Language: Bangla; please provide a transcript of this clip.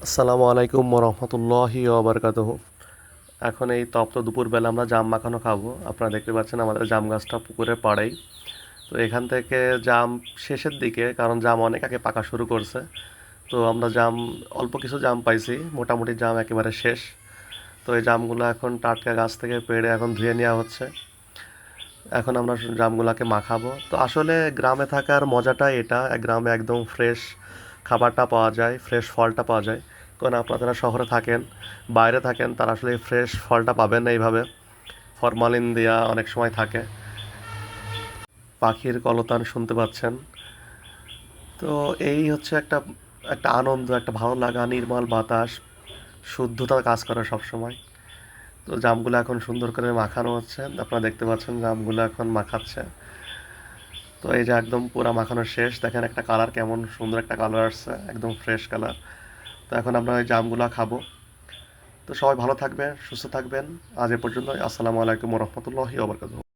আসসালামু আলাইকুম রহমতুল্লাহি ওবরকাতুহু। এখন এই তপ্ত দুপুরবেলা আমরা জাম মাখানো খাবো। আপনারা দেখতে পাচ্ছেন আমাদের জাম গাছটা পুকুরের পাড়েই। তো এখান থেকে জাম শেষের দিকে, কারণ জাম অনেক আগে পাকা শুরু করছে। তো আমরা জাম অল্প কিছু জাম পাইছি, মোটামুটি জাম একেবারে শেষ। তো এই জামগুলো এখন টাটকা গাছ থেকে পেড়ে এখন ধুয়ে নেওয়া হচ্ছে। এখন আমরা জামগুলাকে মাখাবো। তো আসলে গ্রামে থাকার মজাটাই এটা, গ্রামে একদম ফ্রেশ খাবারটা পাওয়া যায়, ফ্রেশ ফলটা পাওয়া যায়। কারণ আপনারা যারা শহরে থাকেন, বাইরে থাকেন, তারা আসলে এই ফ্রেশ ফলটা পাবেন না এইভাবে, ফরমালিন দেওয়া অনেক সময় থাকে। পাখির কলতান শুনতে পাচ্ছেন। তো এই হচ্ছে একটা একটা আনন্দ, একটা ভালো লাগা, নির্মল বাতাস, শুদ্ধতা কাজ করে সবসময়। তো জামগুলো এখন সুন্দর করে মাখানো হচ্ছে, আপনারা দেখতে পাচ্ছেন জামগুলো এখন মাখাচ্ছে। তো এই যে একদম পুরা মাখানো শেষ, দেখেন একটা কালার কেমন সুন্দর একটা কালার আসছে, একদম ফ্রেশ কালার। তো এখন আমরা ওই জামগুলা খাবো। তো সবাই ভালো থাকবেন, সুস্থ থাকবেন। আজ এ পর্যন্ত। আসসালামু আলাইকুম রহমতুল্লাহি ওয়া বারাকাতুহু।